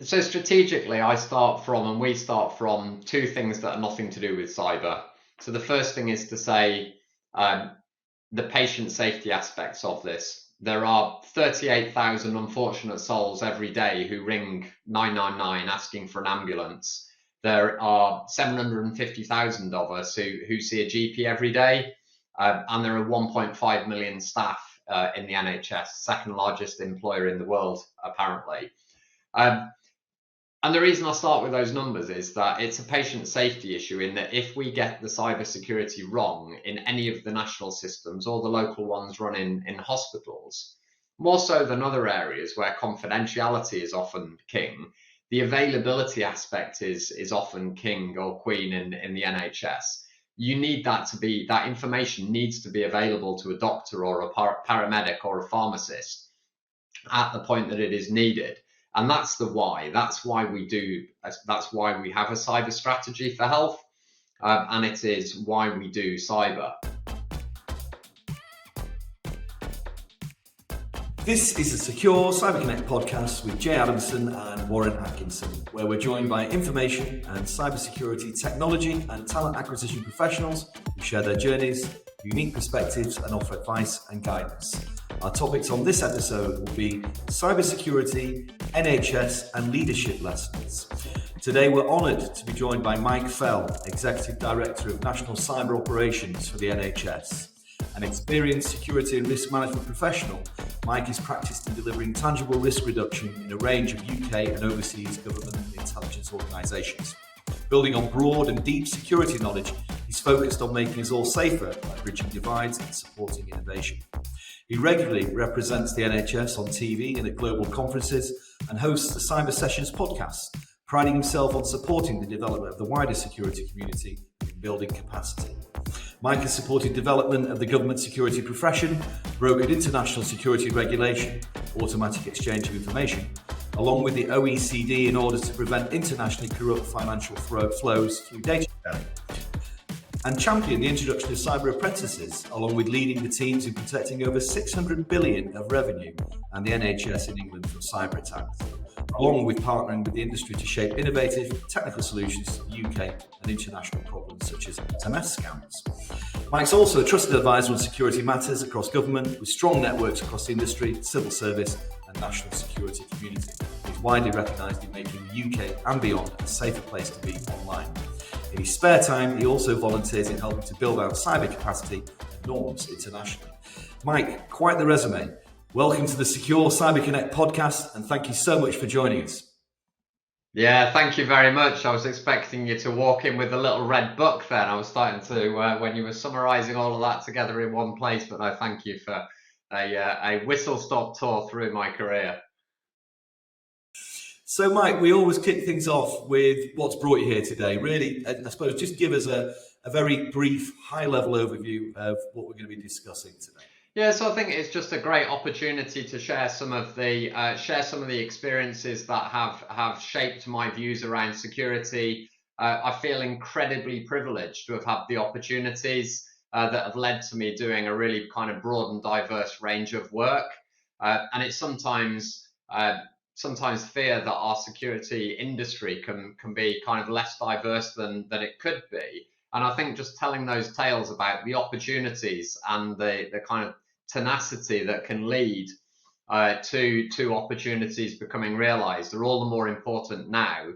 So strategically, we start from two things that are nothing to do with cyber. So the first thing is to say um, the patient safety aspects of this. There are 38,000 unfortunate souls every day who ring 999 asking for an ambulance. There are 750,000 of us who see a GP every day, and there are 1.5 million staff in the NHS, second largest employer in the world, apparently. Um, and the reason I start with those numbers is that it's a patient safety issue in that if we get the cybersecurity wrong in any of the national systems or the local ones run in hospitals, more so than other areas where confidentiality is often king, the availability aspect is often king or queen in the NHS. You need that information needs to be available to a doctor or a paramedic or a pharmacist at the point that it is needed. And that's the why. That's why we do. That's why we have a cyber strategy for health, and it is why we do cyber. This is the Secure CyberConnect podcast with Jay Adamson and Warren Atkinson, where we're joined by information and cybersecurity technology and talent acquisition professionals who share their journeys, unique perspectives, and offer advice and guidance. Our topics on this episode will be cybersecurity, NHS, and leadership lessons. Today, we're honoured to be joined by Mike Fell, Executive Director of National Cyber Operations for the NHS. An experienced security and risk management professional, Mike is practiced in delivering tangible risk reduction in a range of UK and overseas government and intelligence organisations. Building on broad and deep security knowledge, he's focused on making us all safer by bridging divides and supporting innovation. He regularly represents the NHS on TV and at global conferences and hosts the Cyber Sessions podcast, priding himself on supporting the development of the wider security community in building capacity. Mike has supported development of the government security profession, brokered international security regulation, automatic exchange of information, along with the OECD in order to prevent internationally corrupt financial flows through data sharing, and championed the introduction of cyber apprentices, along with leading the teams in protecting over 600 billion of revenue and the NHS in England from cyber attacks, along with partnering with the industry to shape innovative technical solutions to UK and international problems such as SMS scams. Mike's also a trusted advisor on security matters across government, with strong networks across the industry, civil service and national security community. He's widely recognised in making the UK and beyond a safer place to be online. In his spare time, he also volunteers in helping to build out cyber capacity and norms internationally. Mike, quite the resume. Welcome to the Secure CyberConnect podcast, and thank you so much for joining us. Yeah, thank you very much. I was expecting you to walk in with a little red book then. I was starting to, when you were summarising all of that together in one place, but I thank you for a whistle-stop tour through my career. So, Mike, we always kick things off with what's brought you here today. Really, I suppose, just give us a very brief, high-level overview of what we're going to be discussing today. Yeah, so I think it's just a great opportunity to share some of the experiences that have shaped my views around security. I feel incredibly privileged to have had the opportunities that have led to me doing a really kind of broad and diverse range of work, and it's sometimes fear that our security industry can be kind of less diverse than it could be. And I think just telling those tales about the opportunities and the kind of tenacity that can lead to opportunities becoming realized are all the more important now,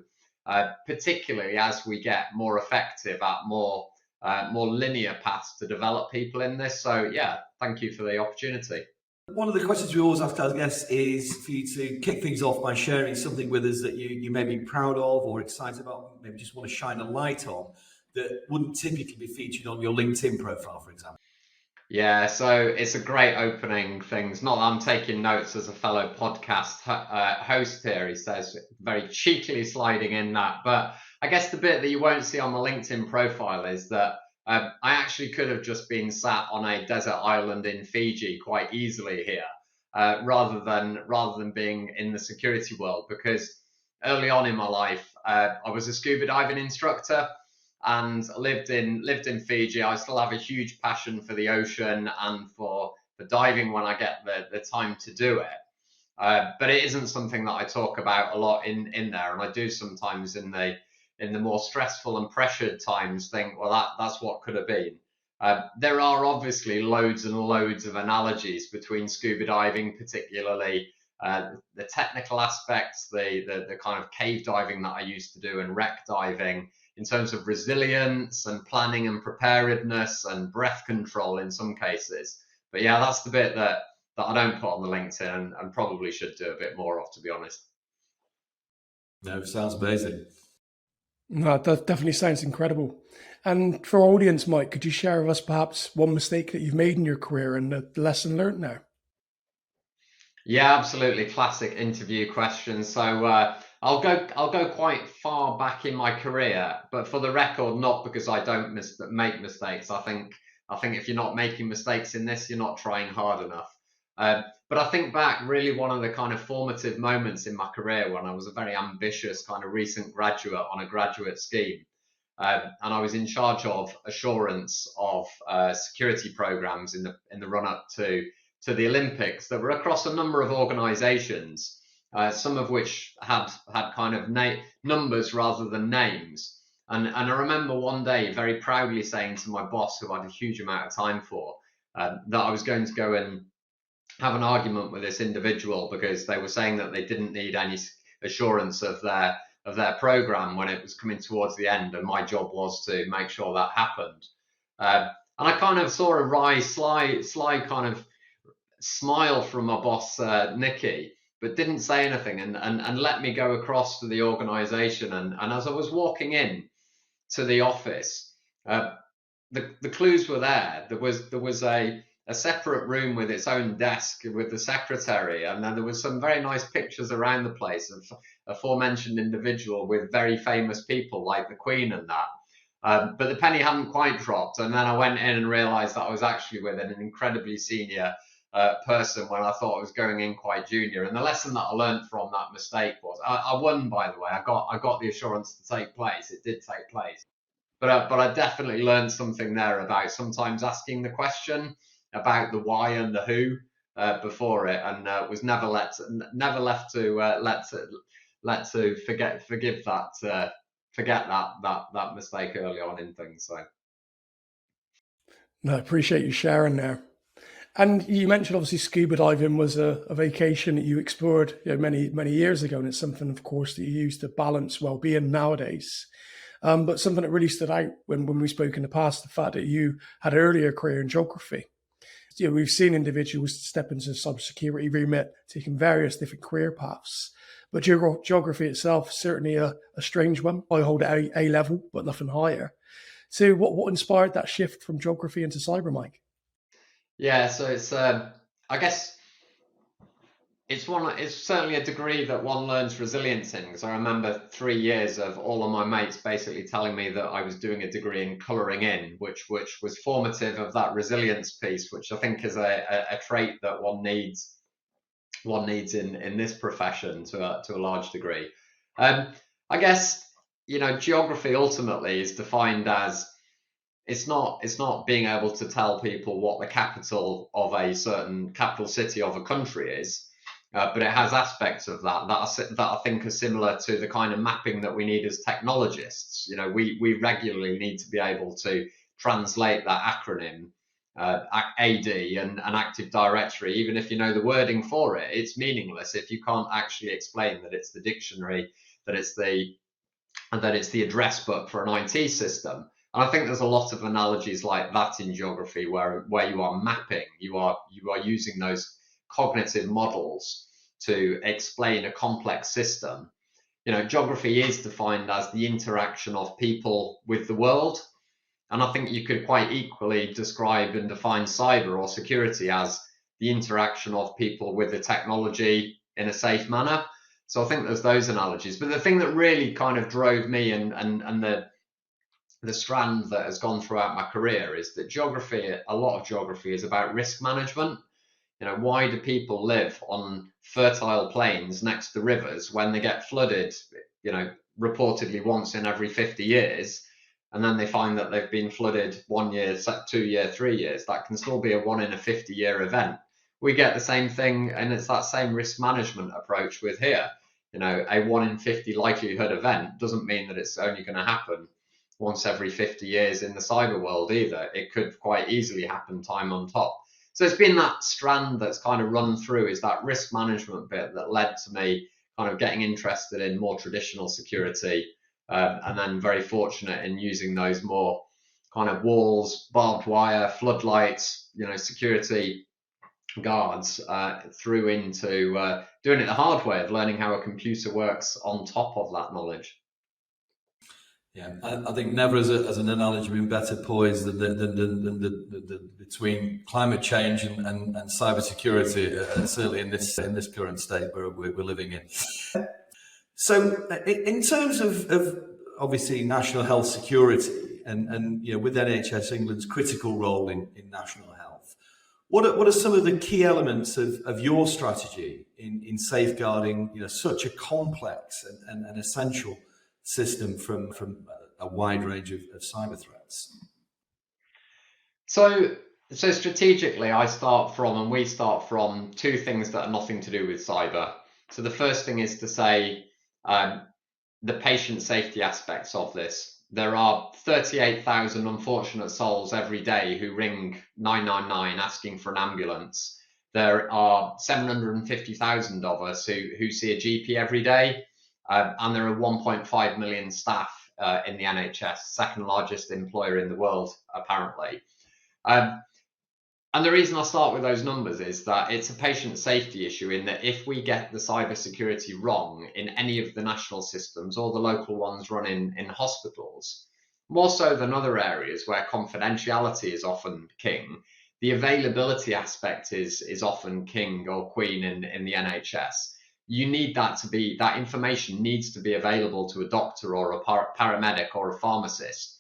particularly as we get more effective at more linear paths to develop people in this. So yeah, thank you for the opportunity. One of the questions we always ask our guests is for you to kick things off by sharing something with us that you may be proud of or excited about, maybe just want to shine a light on, that wouldn't typically be featured on your LinkedIn profile, for example. Yeah, so it's a great opening things. Not that I'm taking notes as a fellow podcast host here, he says, very cheekily sliding in that. But I guess the bit that you won't see on the LinkedIn profile is that I actually could have just been sat on a desert island in Fiji quite easily here, rather than being in the security world. Because early on in my life, I was a scuba diving instructor and lived in Fiji. I still have a huge passion for the ocean and for diving when I get the time to do it. But it isn't something that I talk about a lot in there, and I do sometimes in the more stressful and pressured times think, well, that's what could have been. There are obviously loads and loads of analogies between scuba diving, particularly the technical aspects, the kind of cave diving that I used to do, and wreck diving, in terms of resilience and planning and preparedness and breath control in some cases. But yeah, that's the bit that I don't put on the LinkedIn, and probably should do a bit more of, to be honest. No, sounds amazing. No, that definitely sounds incredible. And for our audience, Mike, could you share with us perhaps one mistake that you've made in your career and the lesson learned now? Yeah, absolutely. Classic interview question. So I'll go quite far back in my career, but for the record, not because I don't make mistakes. I think if you're not making mistakes in this, you're not trying hard enough. But I think back, really, one of the kind of formative moments in my career when I was a very ambitious kind of recent graduate on a graduate scheme. And I was in charge of assurance of security programs in the run up to the Olympics that were across a number of organisations, some of which had kind of numbers rather than names. And I remember one day very proudly saying to my boss, who I had a huge amount of time for, that I was going to go and have an argument with this individual because they were saying that they didn't need any assurance of their program when it was coming towards the end, and my job was to make sure that happened. And I kind of saw a wry, sly kind of smile from my boss, Nikki, but didn't say anything, and let me go across to the organisation. And as I was walking in to the office, the clues were there. There was a separate room with its own desk with the secretary, and then there was some very nice pictures around the place of aforementioned individual with very famous people like the Queen and that. But the penny hadn't quite dropped, and then I went in and realised that I was actually with an incredibly senior person when I thought I was going in quite junior. And the lesson that I learned from that mistake was I won, by the way. I got the assurance to take place. It did take place, but I definitely learned something there about sometimes asking the question about the why and the who before it, and was never left to forget that mistake early on in things. So No, I appreciate you sharing there. And you mentioned obviously scuba diving was a vacation that you explored many years ago, and it's something, of course, that you use to balance well-being nowadays. But something that really stood out when we spoke in the past, the fact that you had an earlier career in geography. We've seen individuals step into the cybersecurity remit, taking various different career paths. But geography itself is certainly a strange one. I hold it A level, but nothing higher. So what inspired that shift from geography into cyber, Mike? yeah, so it's I guess it's certainly a degree that one learns resilience in, because I remember 3 years of all of my mates basically telling me that I was doing a degree in colouring in, which was formative of that resilience piece, which I think is a trait that one needs in this profession to a large degree. I guess geography ultimately is defined as it's not being able to tell people what the capital of a certain capital city of a country is. But it has aspects of that I think are similar to the kind of mapping that we need as technologists. We regularly need to be able to translate that acronym, AD and Active Directory. Even if you know the wording for it, it's meaningless if you can't actually explain that it's the dictionary, that it's the address book for an IT system. And I think there's a lot of analogies like that in geography where you are mapping, you are using those cognitive models to explain a complex system. Geography is defined as the interaction of people with the world. And I think you could quite equally describe and define cyber or security as the interaction of people with the technology in a safe manner. So I think there's those analogies. But the thing that really kind of drove me and the strand that has gone throughout my career is that a lot of geography is about risk management. Why do people live on fertile plains next to rivers when they get flooded, reportedly once in every 50 years, and then they find that they've been flooded 1 year, 2 year, 3 years? That can still be a 1 in a 50-year event. we get the same thing, and it's that same risk management approach with here. A 1 in 50 likelihood event doesn't mean that it's only going to happen once every 50 years in the cyber world either. It could quite easily happen time on top. So it's been that strand that's kind of run through, is that risk management bit that led to me kind of getting interested in more traditional security, and then very fortunate in using those more kind of walls, barbed wire, floodlights, security guards through into doing it the hard way of learning how a computer works on top of that knowledge. Yeah, I think never as an analogy been better poised than between climate change and cybersecurity, certainly in this current state we're living in. So, in terms of obviously national health security and with NHS England's critical role in national health, what are some of the key elements of your strategy in safeguarding such a complex and essential system from a wide range of cyber threats? So strategically, we start from two things that are nothing to do with cyber. So the first thing is to say the patient safety aspects of this. There are 38,000 unfortunate souls every day who ring 999 asking for an ambulance. There are 750,000 of us who see a GP every day. And there are 1.5 million staff in the NHS, second largest employer in the world, apparently. And the reason I start with those numbers is that it's a patient safety issue, in that if we get the cybersecurity wrong in any of the national systems or the local ones run in hospitals, more so than other areas where confidentiality is often king, the availability aspect is often king or queen in the NHS. You need that information needs to be available to a doctor or a paramedic or a pharmacist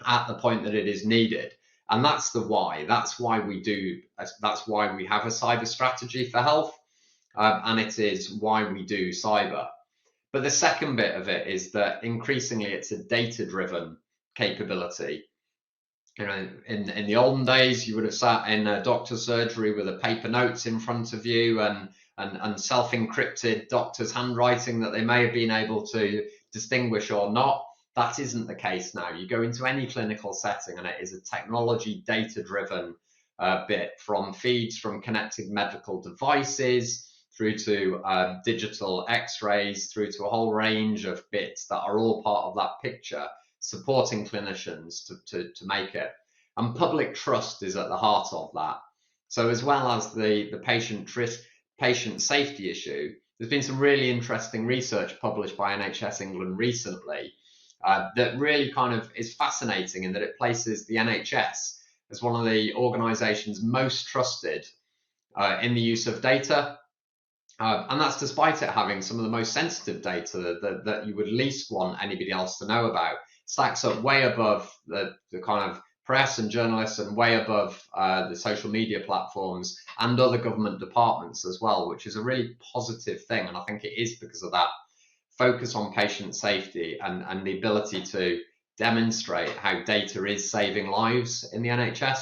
at the point that it is needed. And that's the why. That's why we have a cyber strategy for health, and it is why we do cyber. But the second bit of it is that increasingly it's a data-driven capability. In the olden days, you would have sat in a doctor's surgery with a paper notes in front of you and self-encrypted doctor's handwriting that they may have been able to distinguish or not. That isn't the case now. You go into any clinical setting and it is a technology data-driven bit, from feeds from connected medical devices through to digital x-rays, through to a whole range of bits that are all part of that picture, supporting clinicians to make it. And public trust is at the heart of that. So as well as the patient safety issue, there's been some really interesting research published by NHS England recently that really kind of is fascinating, in that it places the NHS as one of the organisations most trusted in the use of data. And that's despite it having some of the most sensitive data that you would least want anybody else to know about. Stacks up way above the kind of press and journalists, and way above the social media platforms and other government departments as well, which is a really positive thing. And I think it is because of that focus on patient safety and the ability to demonstrate how data is saving lives in the NHS.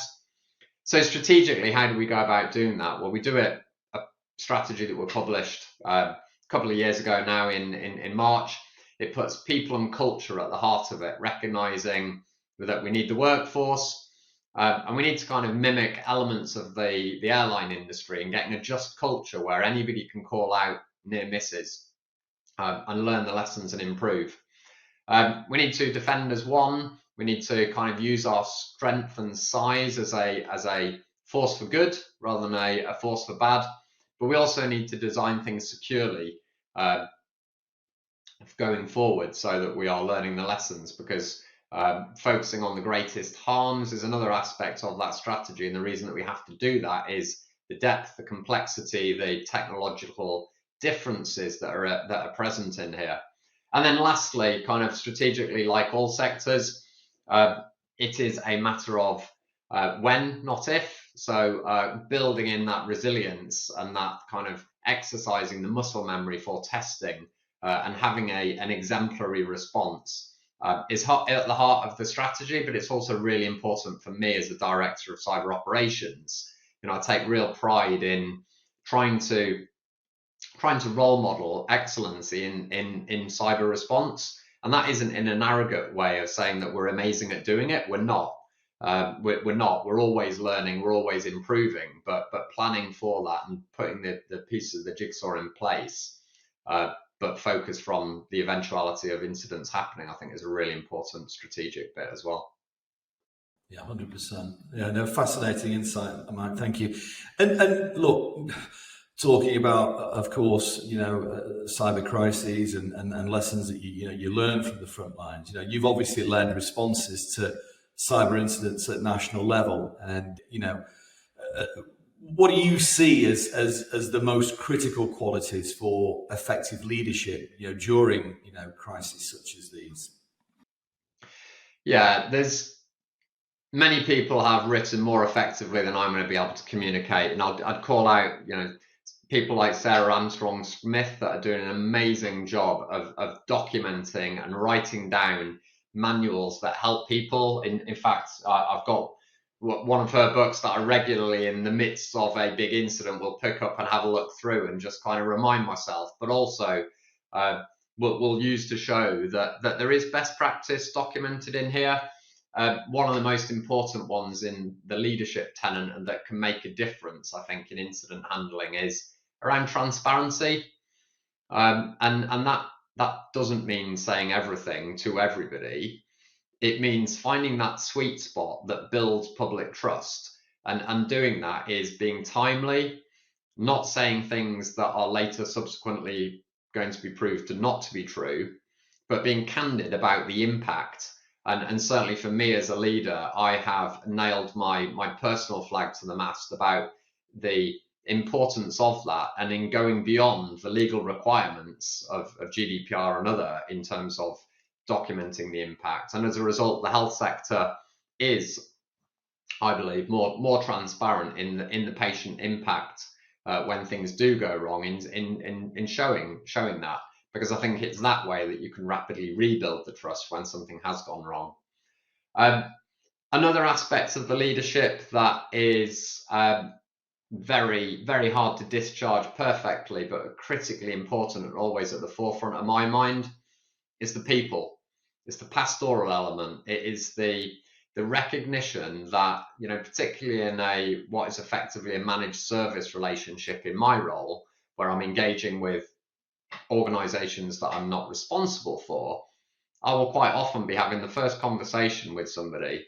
So strategically, how do we go about doing that? Well, we do it, a strategy that was published a couple of years ago now in March. It puts people and culture at the heart of it, recognizing that we need the workforce, and we need to kind of mimic elements of the airline industry, and getting a just culture where anybody can call out near misses and learn the lessons and improve. We need to defend as one. We need to kind of use our strength and size as a force for good rather than a force for bad. But we also need to design things securely going forward, so that we are learning the lessons, because focusing on the greatest harms is another aspect of that strategy. And the reason that we have to do that is the depth, the complexity, the technological differences that are present in here. And then lastly, kind of strategically, like all sectors, it is a matter of when, not if. So building in that resilience and that kind of exercising the muscle memory for testing and having an exemplary response is at the heart of the strategy. But it's also really important for me as the director of cyber operations I take real pride in trying to role model excellence in cyber response. And that isn't in an arrogant way of saying that we're amazing at doing it. We're not. We're not. We're always learning. We're always improving. But planning for that and putting the pieces of the jigsaw in place, but focus from the eventuality of incidents happening, I think is a really important strategic bit as well. Yeah, 100%. Yeah, no, fascinating insight, Mike. Thank you. And look, talking about, of course, cyber crises and lessons that you learn from the front lines. You've obviously led responses to cyber incidents at national level, and what do you see as the most critical qualities for effective leadership during crises such as these? Yeah, there's many people have written more effectively than I'm going to be able to communicate, and I'd call out people like Sarah Armstrong Smith that are doing an amazing job of documenting and writing down manuals that help people. In fact, I've got one of her books that I regularly, in the midst of a big incident, will pick up and have a look through and just kind of remind myself, but also we'll use to show that there is best practice documented in here. One of the most important ones in the leadership tenet and that can make a difference, I think, in incident handling is around transparency. And that doesn't mean saying everything to everybody. It means finding that sweet spot that builds public trust. And doing that is being timely, not saying things that are later subsequently going to be proved to not to be true, but being candid about the impact. And certainly for me as a leader, I have nailed my personal flag to the mast about the importance of that, and in going beyond the legal requirements of GDPR and other in terms of documenting the impact. And as a result, the health sector is, I believe, more transparent in the patient impact when things do go wrong in showing that, because I think it's that way that you can rapidly rebuild the trust when something has gone wrong. Another aspect of the leadership that is very, very hard to discharge perfectly, but critically important and always at the forefront of my mind, is the people. It's the pastoral element. It is the recognition that, particularly in what is effectively a managed service relationship in my role, where I'm engaging with organizations that I'm not responsible for, I will quite often be having the first conversation with somebody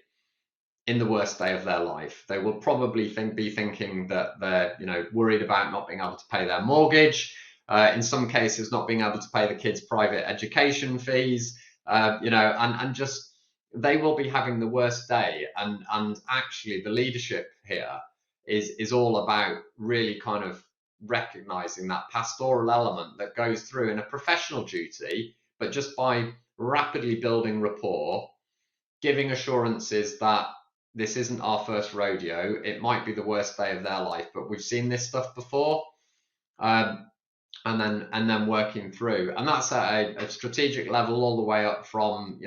in the worst day of their life. They will probably be thinking that they're, worried about not being able to pay their mortgage, in some cases not being able to pay the kids' private education fees, and just they will be having the worst day. And actually, the leadership here is all about really kind of recognizing that pastoral element that goes through in a professional duty, but just by rapidly building rapport, giving assurances that this isn't our first rodeo. It might be the worst day of their life, but we've seen this stuff before, and then working through. And that's at a strategic level, all the way up from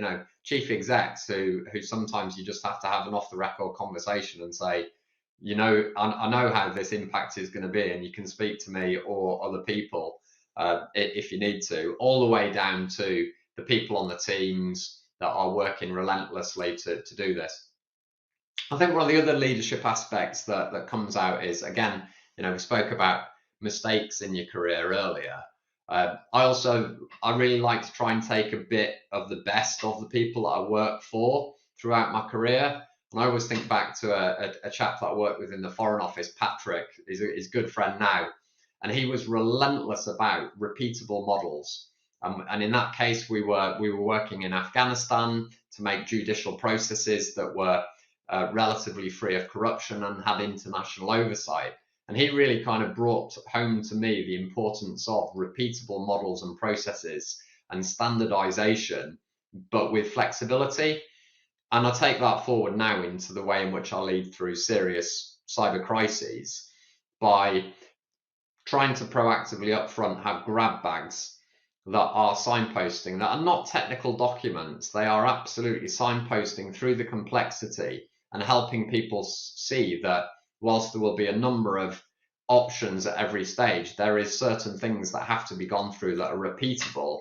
chief execs who sometimes you just have to have an off the record conversation and say, I know how this impact is going to be, and you can speak to me or other people if you need to, all the way down to the people on the teams that are working relentlessly to do this. I think one of the other leadership aspects that comes out is, again, we spoke about mistakes in your career earlier. I really like to try and take a bit of the best of the people that I work for throughout my career. And I always think back to a chap that I worked with in the Foreign Office, Patrick, is a good friend now. And he was relentless about repeatable models. And in that case, we were working in Afghanistan to make judicial processes that were relatively free of corruption and had international oversight. And he really kind of brought home to me the importance of repeatable models and processes and standardization, but with flexibility. And I take that forward now into the way in which I lead through serious cyber crises by trying to proactively upfront have grab bags that are signposting, that are not technical documents. They are absolutely signposting through the complexity and helping people see that whilst there will be a number of options at every stage, there is certain things that have to be gone through that are repeatable,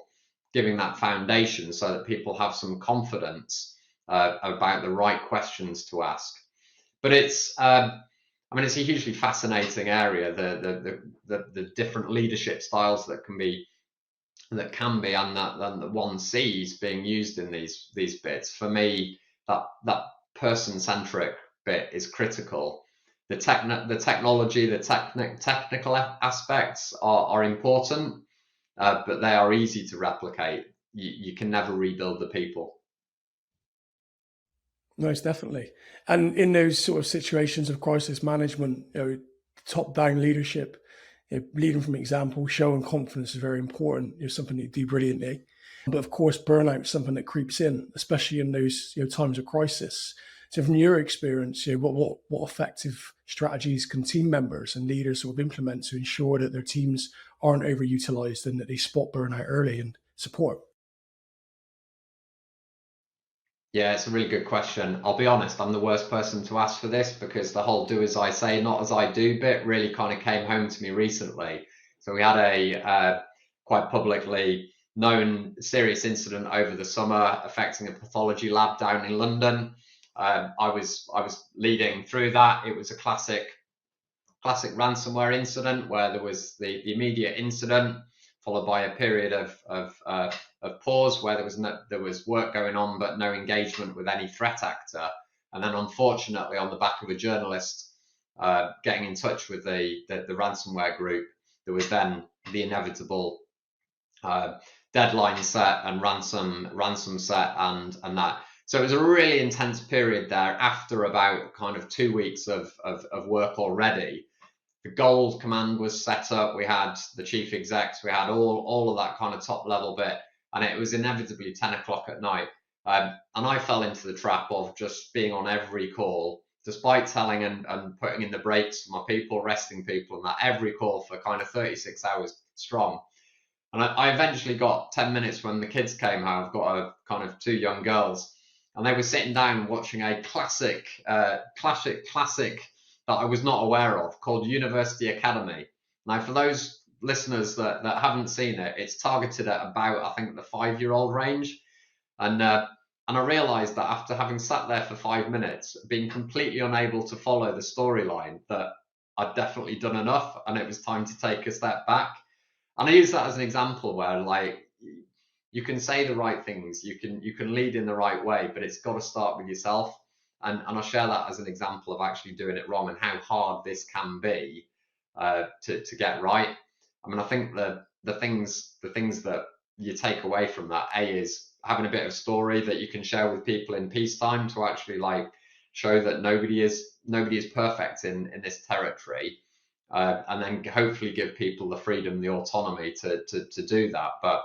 giving that foundation so that people have some confidence about the right questions to ask. But it's it's a hugely fascinating area, the different leadership styles that can be and that one sees being used in these bits. For me, that person-centric bit is critical. The technology, the technical aspects are important, but they are easy to replicate. You can never rebuild the people. Most definitely. And in those sort of situations of crisis management, top-down leadership, leading from example, showing confidence is very important. Something that you do brilliantly. But of course, burnout is something that creeps in, especially in those times of crisis. So, from your experience, what effective strategies can team members and leaders sort of implement to ensure that their teams aren't overutilized and that they spot burnout early and support? Yeah, it's a really good question. I'll be honest, I'm the worst person to ask for this because the whole do as I say, not as I do bit really kind of came home to me recently. So we had a quite publicly known serious incident over the summer affecting a pathology lab down in London. I was leading through that. It was a classic ransomware incident where there was the immediate incident followed by a period of pause where there was work going on but no engagement with any threat actor, and then unfortunately on the back of a journalist getting in touch with the ransomware group, there was then the inevitable deadline set and ransom set and that. So it was a really intense period there after about kind of 2 weeks of work already. The gold command was set up. We had the chief execs. We had all of that kind of top level bit, and it was inevitably 10 o'clock at night. And I fell into the trap of just being on every call, despite telling and putting in the breaks for my people, resting people, and that every call for kind of 36 hours strong. And I eventually got 10 minutes when the kids came home. I've got a kind of 2 young girls, and they were sitting down watching a classic that I was not aware of called University Academy. Now, for those listeners that haven't seen it, it's targeted at about, I think, the 5-year-old range. And I realized that after having sat there for 5 minutes, being completely unable to follow the storyline, that I'd definitely done enough and it was time to take a step back. And I use that as an example where, like, you can say the right things, you can lead in the right way, but it's got to start with yourself. And I share that as an example of actually doing it wrong and how hard this can be to get right. I mean, I think the things that you take away from that, is having a bit of story that you can share with people in peacetime to actually like show that nobody is perfect in this territory, and then hopefully give people the freedom, the autonomy to do that. But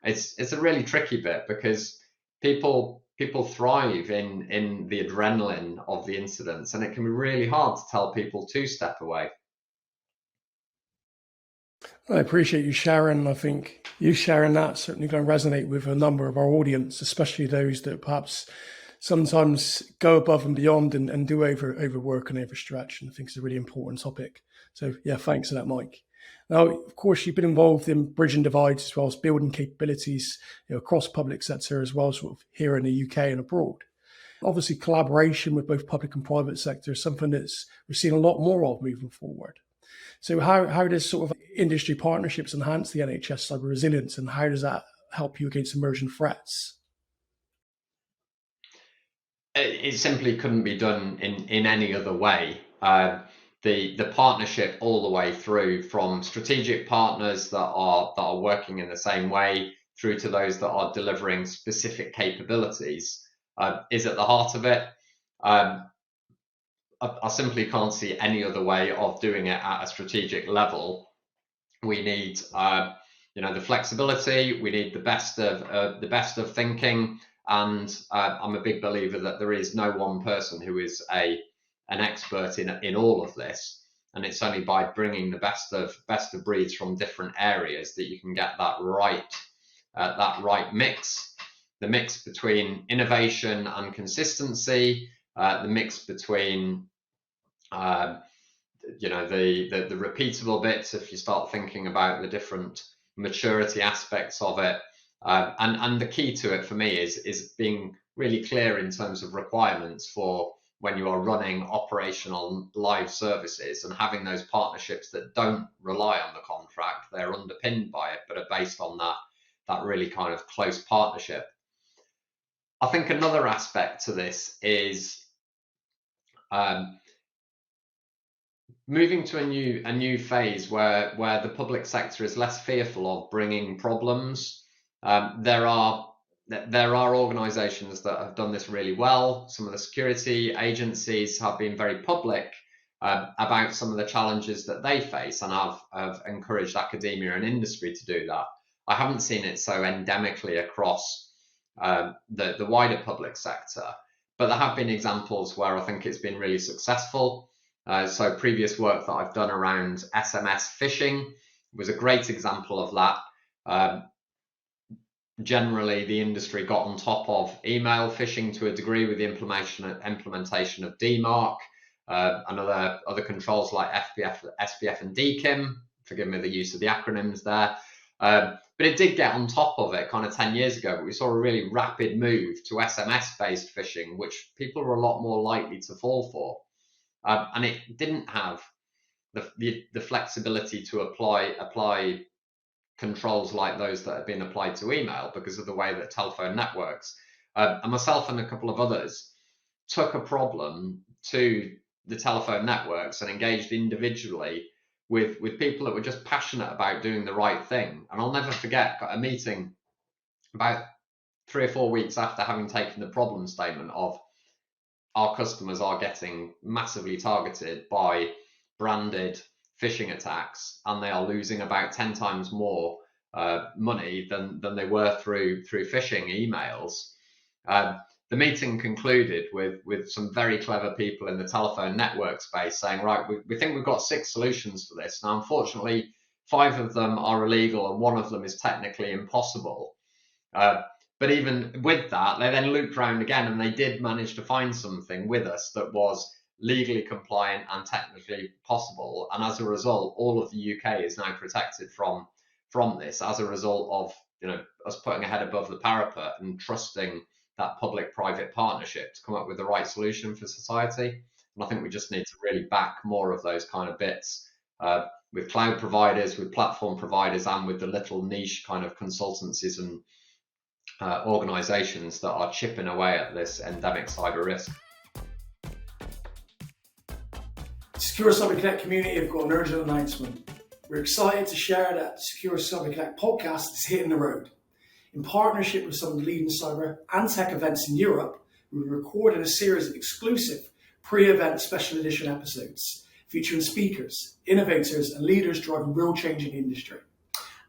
it's a really tricky bit because people thrive in the adrenaline of the incidents, and it can be really hard to tell people to step away. I appreciate you sharing. I think you sharing that certainly going to resonate with a number of our audience, especially those that perhaps sometimes go above and beyond and do overwork and overstretch. And I think it's a really important topic. So yeah, thanks for that, Mike. Now, of course, you've been involved in bridging divides as well as building capabilities across public sector as well as sort of here in the UK and abroad. Obviously, collaboration with both public and private sector is something that's we're seeing a lot more of moving forward. So how does sort of industry partnerships enhance the NHS cyber resilience, and how does that help you against emerging threats? It simply couldn't be done in any other way. The partnership all the way through, from strategic partners that are working in the same way through to those that are delivering specific capabilities, is at the heart of it. I simply can't see any other way of doing it at a strategic level. We need the flexibility. We need the best of thinking, and I'm a big believer that there is no one person who is an expert in all of this, and it's only by bringing the best of breeds from different areas that you can get that right mix. The mix between innovation and consistency, the mix between You know, the repeatable bits, if you start thinking about the different maturity aspects of it. And the key to it for me is being really clear in terms of requirements for when you are running operational live services, and having those partnerships that don't rely on the contract, they're underpinned by it, but are based on that really kind of close partnership. I think another aspect to this is moving to a new phase where the public sector is less fearful of bringing problems. There are organisations that have done this really well. Some of the security agencies have been very public about some of the challenges that they face, and have encouraged academia and industry to do that. I haven't seen it so endemically across the wider public sector, but there have been examples where I think it's been really successful. So previous work that I've done around SMS phishing was a great example of that. Generally, the industry got on top of email phishing to a degree with the implementation of DMARC, and other controls like SPF and DKIM. Forgive me the use of the acronyms there. But it did get on top of it kind of 10 years ago, but we saw a really rapid move to SMS-based phishing, which people were a lot more likely to fall for. And it didn't have the flexibility to apply controls like those that have been applied to email because of the way that telephone networks. And myself and a couple of others took a problem to the telephone networks and engaged individually with people that were just passionate about doing the right thing. And I'll never forget a meeting about 3 or 4 weeks after having taken the problem statement of our customers are getting massively targeted by branded phishing attacks, and they are losing about 10 times more money than they were through phishing emails. The meeting concluded with some very clever people in the telephone network space saying, right, we think we've got 6 solutions for this. Now, unfortunately, 5 of them are illegal and 1 of them is technically impossible. But even with that, they then looped around again, and they did manage to find something with us that was legally compliant and technically possible. And as a result, all of the UK is now protected from this as a result of us putting a head above the parapet and trusting that public-private partnership to come up with the right solution for society. And I think we just need to really back more of those kind of bits with cloud providers, with platform providers, and with the little niche kind of consultancies and organisations that are chipping away at this endemic cyber risk. Secure Cyber Connect community have got an urgent announcement. We're excited to share that the Secure Cyber Connect podcast is hitting the road. In partnership with some of the leading cyber and tech events in Europe, we're recording a series of exclusive pre-event special edition episodes featuring speakers, innovators and leaders driving real change in the industry.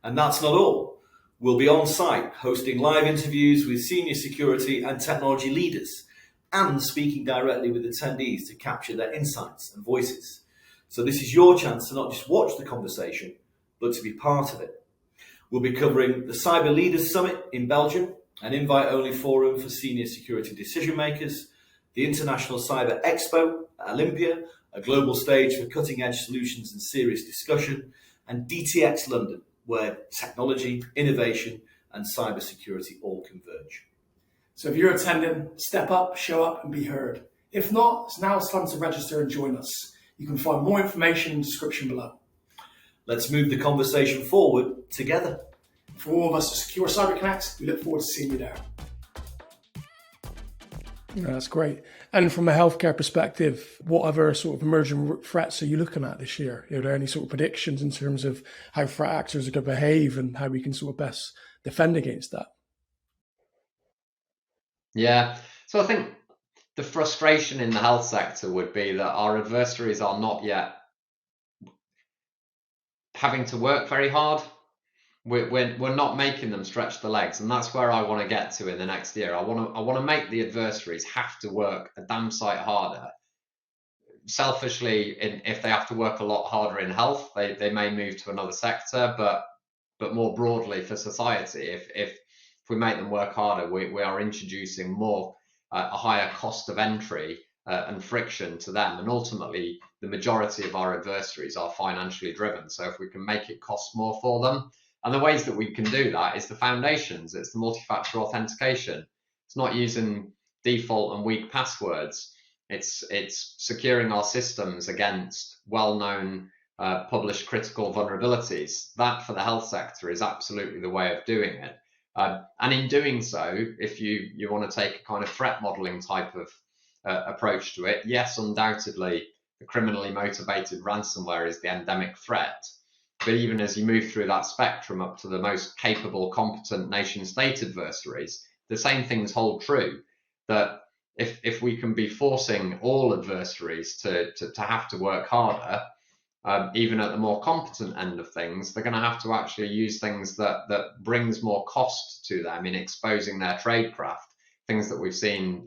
And that's not all. We'll be on site hosting live interviews with senior security and technology leaders and speaking directly with attendees to capture their insights and voices. So this is your chance to not just watch the conversation, but to be part of it. We'll be covering the Cyber Leaders Summit in Belgium, an invite-only forum for senior security decision makers, the International Cyber Expo at Olympia, a global stage for cutting-edge solutions and serious discussion, and DTX London, where technology, innovation, and cybersecurity all converge. So if you're attending, step up, show up, and be heard. If not, now it's time to register and join us. You can find more information in the description below. Let's move the conversation forward together. For all of us at Secure Cyber Connect, we look forward to seeing you there. That's great. And from a healthcare perspective, what other sort of emerging threats are you looking at this year? Are there any sort of predictions in terms of how threat actors are going to behave and how we can sort of best defend against that? Yeah, so I think the frustration in the health sector would be that our adversaries are not yet having to work very hard. We're not making them stretch the legs, and that's where I want to get to in the next year. I want to make the adversaries have to work a damn sight harder. Selfishly, if they have to work a lot harder in health, they may move to another sector, but more broadly for society, if we make them work harder, we are introducing more a higher cost of entry and friction to them. And ultimately, the majority of our adversaries are financially driven. So if we can make it cost more for them, and the ways that we can do that is the foundations, it's the multi-factor authentication. It's not using default and weak passwords. It's securing our systems against well-known published critical vulnerabilities. That for the health sector is absolutely the way of doing it. And in doing so, if you want to take a kind of threat modeling type of approach to it, yes, undoubtedly, the criminally motivated ransomware is the endemic threat. But even as you move through that spectrum up to the most capable, competent nation-state adversaries, the same things hold true. That if we can be forcing all adversaries to have to work harder, even at the more competent end of things, they're going to have to actually use things that brings more cost to them in exposing their tradecraft. Things that we've seen,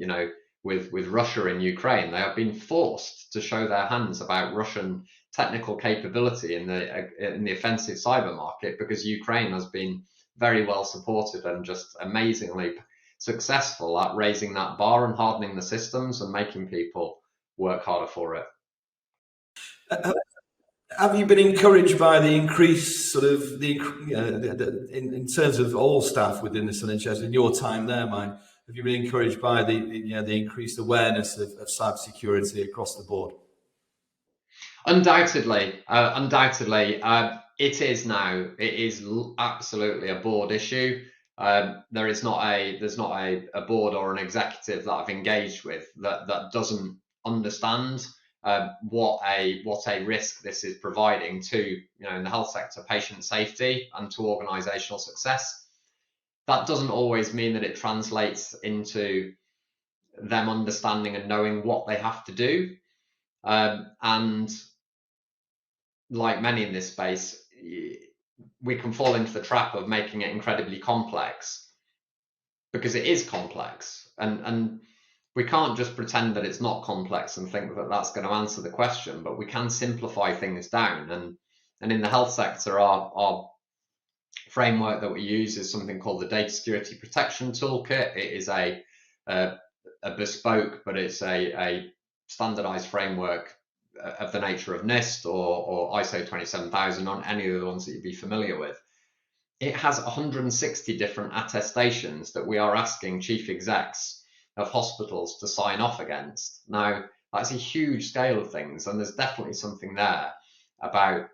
with Russia in Ukraine, they have been forced to show their hands about Russian technical capability in the offensive cyber market, because Ukraine has been very well supported and just amazingly successful at raising that bar and hardening the systems and making people work harder for it. Have you been encouraged by the increase, sort of in terms of all staff within the NHS in your time there, Mike? Have you been encouraged by the increased awareness of cybersecurity across the board? Undoubtedly, it is now. It is absolutely a board issue. There's not a board or an executive that I've engaged with that doesn't understand what a risk this is providing to, in the health sector, patient safety and to organisational success. That doesn't always mean that it translates into them understanding and knowing what they have to do. And like many in this space, we can fall into the trap of making it incredibly complex, because it is complex, and we can't just pretend that it's not complex and think that that's going to answer the question, but we can simplify things down. And in the health sector, our framework that we use is something called the Data Security Protection Toolkit. It is a bespoke, but it's a standardized framework of the nature of NIST or ISO 27000 on any of the ones that you'd be familiar with. It has 160 different attestations that we are asking chief execs of hospitals to sign off against. Now, that's a huge scale of things, and there's definitely something there about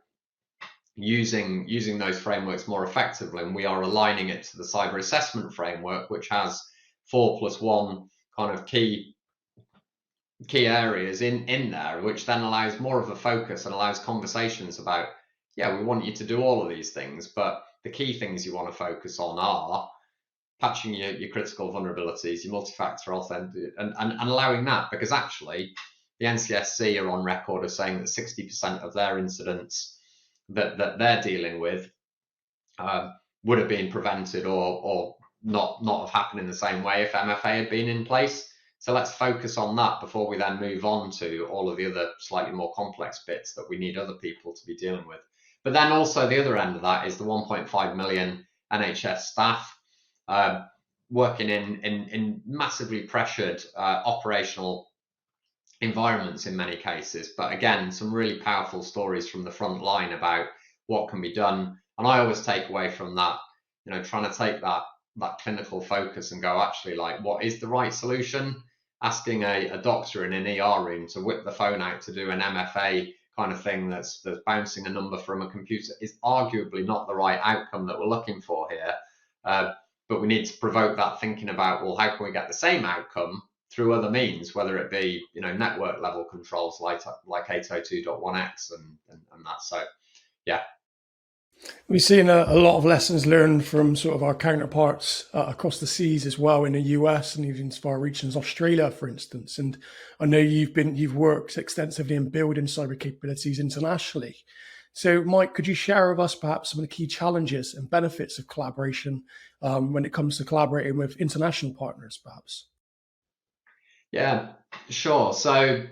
using those frameworks more effectively, and we are aligning it to the cyber assessment framework, which has 4+1 kind of key areas in there, which then allows more of a focus and allows conversations about, we want you to do all of these things, but the key things you want to focus on are patching your critical vulnerabilities, your multi-factor authentication, and allowing that, because actually the NCSC are on record as saying that 60% of their incidents that they're dealing with would have been prevented or not have happened in the same way if MFA had been in place. So let's focus on that before we then move on to all of the other slightly more complex bits that we need other people to be dealing with. But then also the other end of that is the 1.5 million NHS staff working in massively pressured operational environments in many cases. But again, some really powerful stories from the front line about what can be done. And I always take away from that, trying to take that clinical focus and go, actually, like, what is the right solution? Asking a doctor in an ER room to whip the phone out to do an MFA kind of thing that's bouncing a number from a computer is arguably not the right outcome that we're looking for here. But we need to provoke that thinking about, well, how can we get the same outcome through other means, whether it be, network level controls like 802.1x and that. So, yeah. We've seen a lot of lessons learned from sort of our counterparts across the seas as well, in the US and even as far reaching as Australia, for instance. And I know you've worked extensively in building cyber capabilities internationally. So, Mike, could you share with us perhaps some of the key challenges and benefits of collaboration when it comes to collaborating with international partners, perhaps? Yeah, sure. So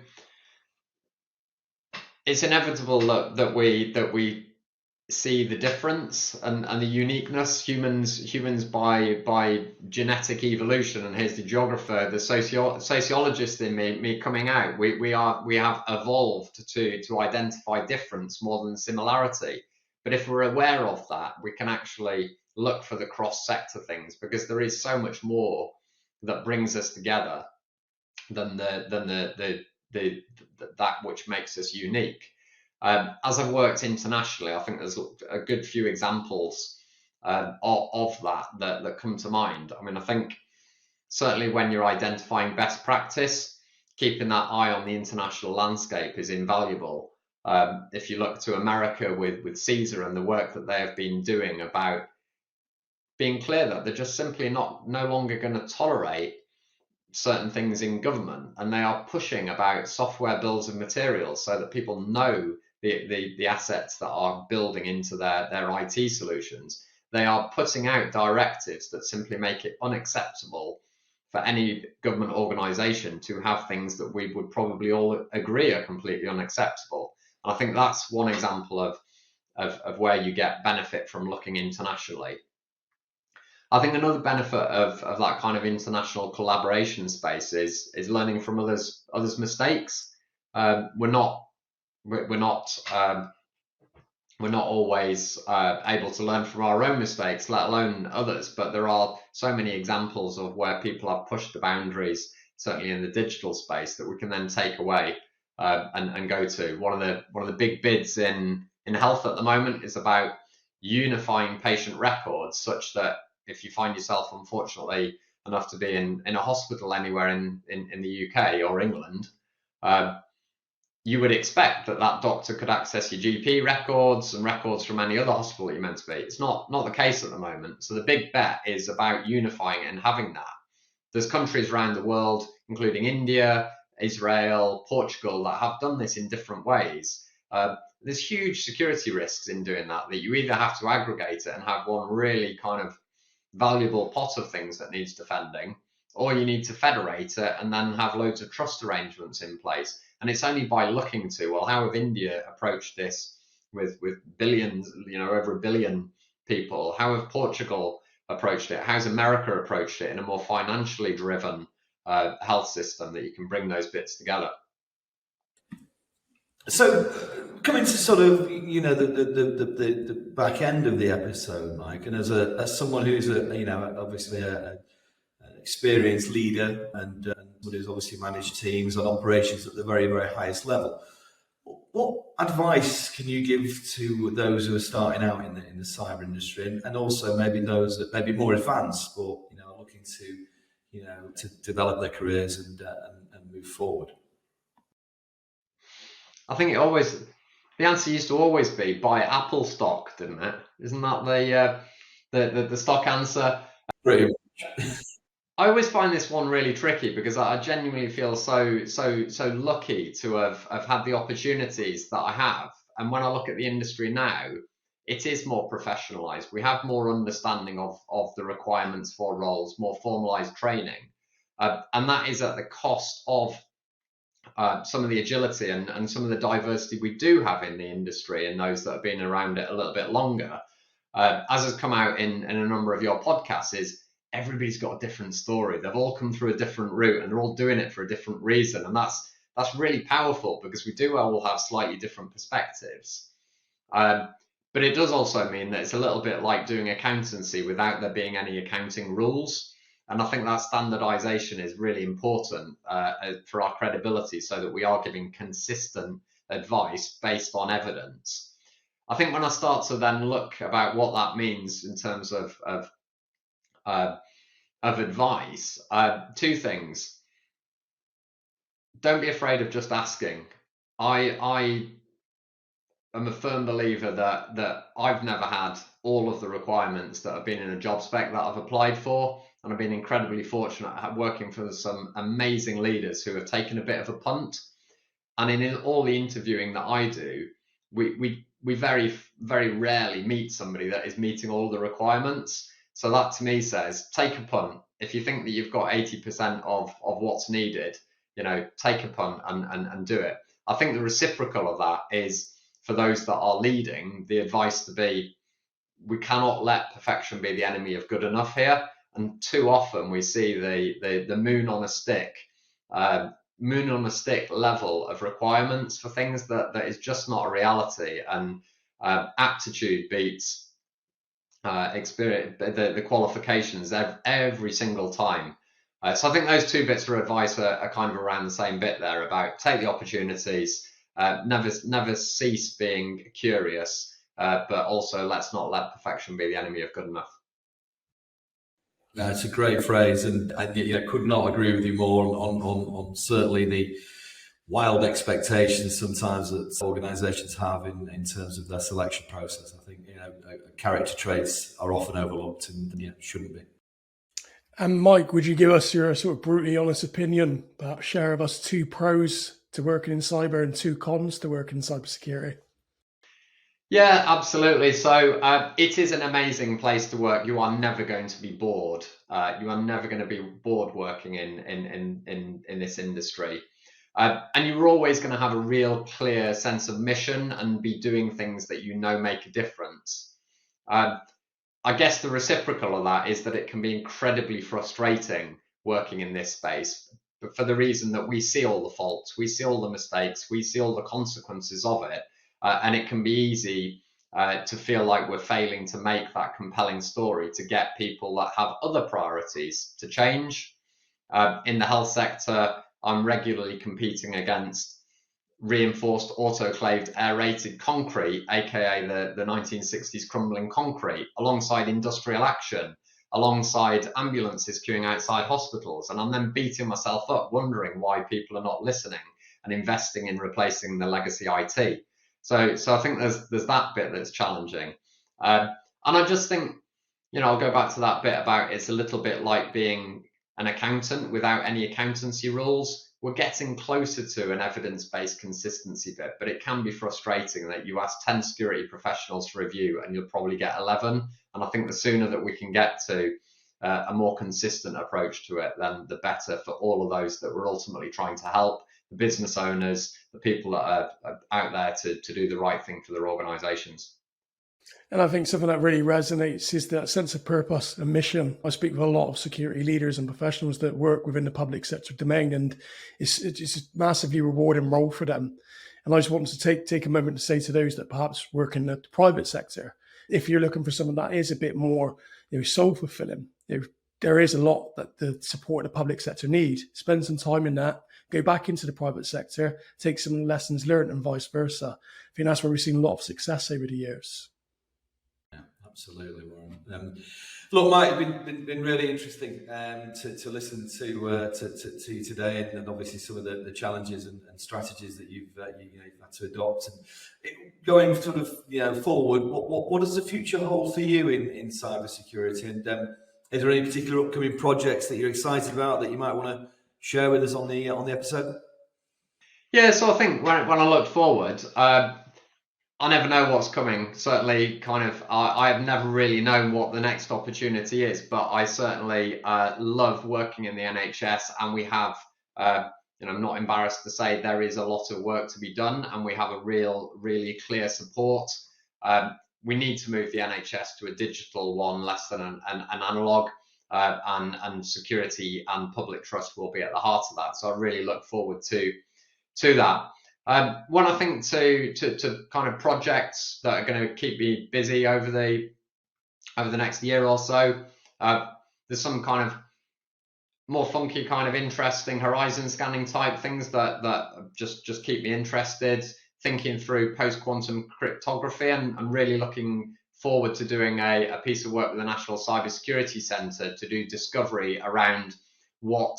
it's inevitable that we see the difference and the uniqueness. Humans by genetic evolution, and here's the geographer, the sociologist in me coming out. We have evolved to identify difference more than similarity. But if we're aware of that, we can actually look for the cross-sector things, because there is so much more that brings us together than that which makes us unique. As I've worked internationally, I think there's a good few examples of that come to mind. I mean, I think certainly when you're identifying best practice, keeping that eye on the international landscape is invaluable. If you look to America with Caesar and the work that they have been doing about being clear that they're just simply no longer going to tolerate certain things in government, and they are pushing about software bills of materials so that people know the assets that are building into their IT solutions. They are putting out directives that simply make it unacceptable for any government organization to have things that we would probably all agree are completely unacceptable. And I think that's one example of where you get benefit from looking internationally. I think another benefit of that kind of international collaboration space is learning from others' mistakes. We're not always able to learn from our own mistakes, let alone others. But there are so many examples of where people have pushed the boundaries, certainly in the digital space, that we can then take away and go to. One of the big bids in health at the moment is about unifying patient records, such that if you find yourself, unfortunately, enough to be in a hospital anywhere in the UK or England, you would expect that doctor could access your GP records and records from any other hospital that you're meant to be. It's not the case at the moment. So the big bet is about unifying it and having that. There's countries around the world, including India, Israel, Portugal, that have done this in different ways. There's huge security risks in doing that you either have to aggregate it and have one really kind of valuable pot of things that needs defending, or you need to federate it and then have loads of trust arrangements in place. And it's only by looking to, well, how have India approached this with billions, over 1 billion people? How have Portugal approached it? How's America approached it in a more financially driven health system, that you can bring those bits together? So, coming to sort of the back end of the episode, Mike, and as someone who's obviously an experienced leader and someone who's obviously managed teams and operations at the very, very highest level, what advice can you give to those who are starting out in the cyber industry, and also maybe those that may be more advanced, but are looking to develop their careers and move forward? I think the answer used to always be buy Apple stock, didn't it? Isn't that the stock answer? Pretty much. I always find this one really tricky, because I genuinely feel so lucky to have had the opportunities that I have. And when I look at the industry now, it is more professionalized. We have more understanding of the requirements for roles, more formalized training. And that is at the cost of some of the agility and some of the diversity we do have in the industry, and those that have been around it a little bit longer. As has come out in a number of your podcasts, is everybody's got a different story. They've all come through a different route, and they're all doing it for a different reason. And that's really powerful, because we do all have slightly different perspectives. But it does also mean that it's a little bit like doing accountancy without there being any accounting rules. And I think that standardization is really important for our credibility, so that we are giving consistent advice based on evidence. I think when I start to then look about what that means in terms of advice, two things. Don't be afraid of just asking. I am a firm believer that I've never had all of the requirements that have been in a job spec that I've applied for. And I've been incredibly fortunate at working for some amazing leaders who have taken a bit of a punt. And in all the interviewing that I do, we very, very rarely meet somebody that is meeting all the requirements. So that to me says, take a punt. If you think that you've got 80% of what's needed, take a punt and do it. I think the reciprocal of that is for those that are leading, the advice to be, we cannot let perfection be the enemy of good enough here. And too often we see the moon on a stick level of requirements for things that is just not a reality. And aptitude beats experience, the qualifications every single time. So I think those two bits of advice are kind of around the same bit there, about take the opportunities, never cease being curious, but also let's not let perfection be the enemy of good enough. No, it's a great phrase, and could not agree with you more on certainly the wild expectations sometimes that organisations have in terms of their selection process. I think character traits are often overlooked and shouldn't be. And Mike, would you give us your sort of brutally honest opinion, perhaps share with us 2 pros to working in cyber and 2 cons to working in cybersecurity? Yeah, absolutely. So it is an amazing place to work. You are never going to be bored. You are never going to be bored working in this industry. And you're always going to have a real clear sense of mission and be doing things that make a difference. I guess the reciprocal of that is that it can be incredibly frustrating working in this space, but for the reason that we see all the faults, we see all the mistakes, we see all the consequences of it. And it can be easy to feel like we're failing to make that compelling story to get people that have other priorities to change. In the health sector, I'm regularly competing against reinforced autoclaved aerated concrete, aka the 1960s crumbling concrete, alongside industrial action, alongside ambulances queuing outside hospitals. And I'm then beating myself up, wondering why people are not listening and investing in replacing the legacy IT. So I think there's that bit that's challenging. And I just think, I'll go back to that bit about it's a little bit like being an accountant without any accountancy rules. We're getting closer to an evidence-based consistency bit, but it can be frustrating that you ask 10 security professionals for review and you'll probably get 11. And I think the sooner that we can get to a more consistent approach to it, then the better for all of those that we're ultimately trying to help, the business owners, the people that are out there to do the right thing for their organizations. And I think something that really resonates is that sense of purpose and mission. I speak with a lot of security leaders and professionals that work within the public sector domain, and it's a massively rewarding role for them. And I just wanted to take a moment to say to those that perhaps work in the private sector, if you're looking for someone that is a bit more soul fulfilling, there is a lot that the support of the public sector need. Spend some time in that, go back into the private sector, take some lessons learned and vice versa. I think that's where we've seen a lot of success over the years. Absolutely, Warren. Look, Mike, it's been really interesting to listen to you today, and obviously some of the challenges and strategies that you've had to adopt. And going sort of forward, what does the future hold for you in cybersecurity? And is there any particular upcoming projects that you're excited about that you might want to share with us on the episode? Yeah, so I think when I look forward, I never know what's coming. Certainly, I have never really known what the next opportunity is, but I certainly love working in the NHS, and we have, I'm not embarrassed to say there is a lot of work to be done, and we have a really clear support. We need to move the NHS to a digital one, less than an analog, and security and public trust will be at the heart of that. So I really look forward to that. When I think to kind of projects that are going to keep me busy over the next year or so, there's some kind of more funky, kind of interesting horizon scanning type things that just keep me interested. Thinking through post-quantum cryptography and really looking forward to doing a piece of work with the National Cybersecurity Centre to do discovery around what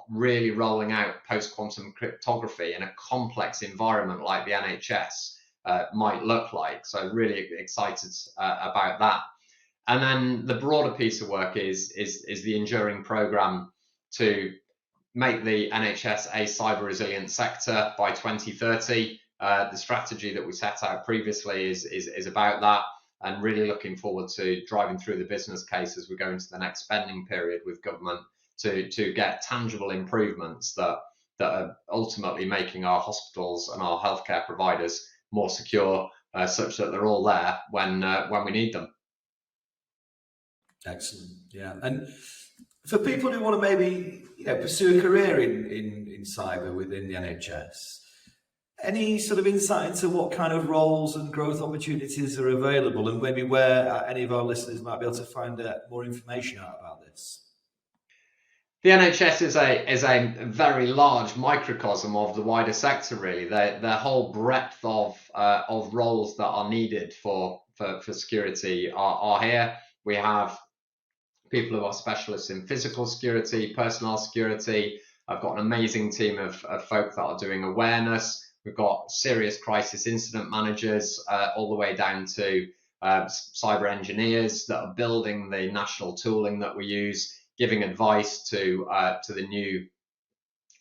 really rolling out post-quantum cryptography in a complex environment like the NHS might look like. So really excited about that. And then the broader piece of work is the enduring programme to make the NHS a cyber resilient sector by 2030. The strategy that we set out previously is about that, and really looking forward to driving through the business case as we go into the next spending period with government to get tangible improvements that that are ultimately making our hospitals and our healthcare providers more secure, such that they're all there when we need them. Excellent. Yeah. And for people who want to maybe pursue a career in cyber within the NHS, any sort of insight into what kind of roles and growth opportunities are available, and maybe where any of our listeners might be able to find more information out about this? The NHS is a very large microcosm of the wider sector, really. The whole breadth of roles that are needed for security are here. We have people who are specialists in physical security, personnel security. I've got an amazing team of folk that are doing awareness. We've got serious crisis incident managers, all the way down to cyber engineers that are building the national tooling that we use, giving advice to the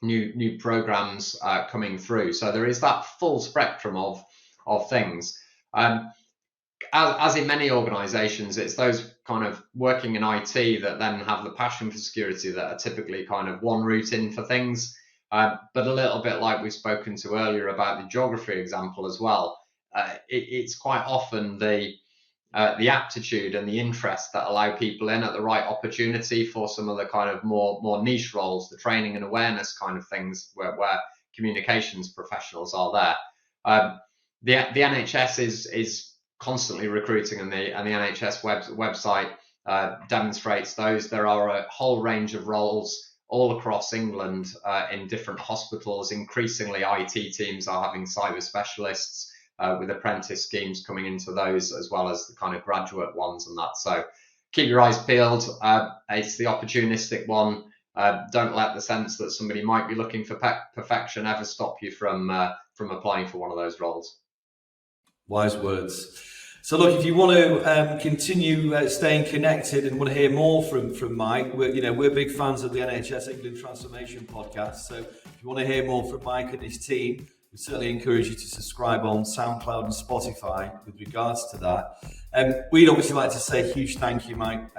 new programs coming through. So there is that full spectrum of things. As in many organizations, it's those kind of working in IT that then have the passion for security that are typically kind of one route in for things. But a little bit like we've spoken to earlier about the geography example as well, it's quite often the aptitude and the interest that allow people in at the right opportunity for some of the kind of more niche roles, the training and awareness kind of things where communications professionals are there. The NHS is constantly recruiting, and the NHS website demonstrates those. There are a whole range of roles all across England in different hospitals. Increasingly, IT teams are having cyber specialists with apprentice schemes coming into those, as well as the kind of graduate ones and that. So keep your eyes peeled. It's the opportunistic one. Don't let the sense that somebody might be looking for perfection ever stop you from applying for one of those roles. Wise words. So look, if you want to continue staying connected and want to hear more from Mike, we're big fans of the NHS England Transformation podcast. So if you want to hear more from Mike and his team, we certainly encourage you to subscribe on SoundCloud and Spotify with regards to that. We'd obviously like to say a huge thank you, Mike.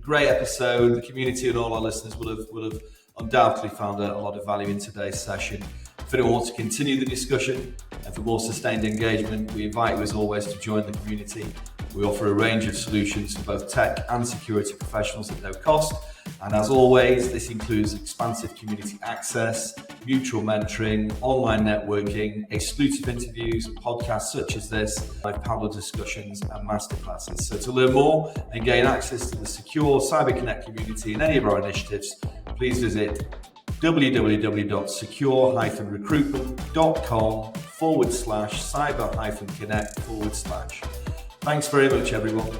Great episode. The community and all our listeners will have undoubtedly found a lot of value in today's session. If anyone wants to continue the discussion and for more sustained engagement, we invite you as always to join the community. We offer a range of solutions for both tech and security professionals at no cost. And as always, this includes expansive community access, mutual mentoring, online networking, exclusive interviews, podcasts such as this, live panel discussions and masterclasses. So to learn more and gain access to the secure CyberConnect community and any of our initiatives, please visit www.secure-recruitment.com/cyber-connect/. Thanks very much, everyone.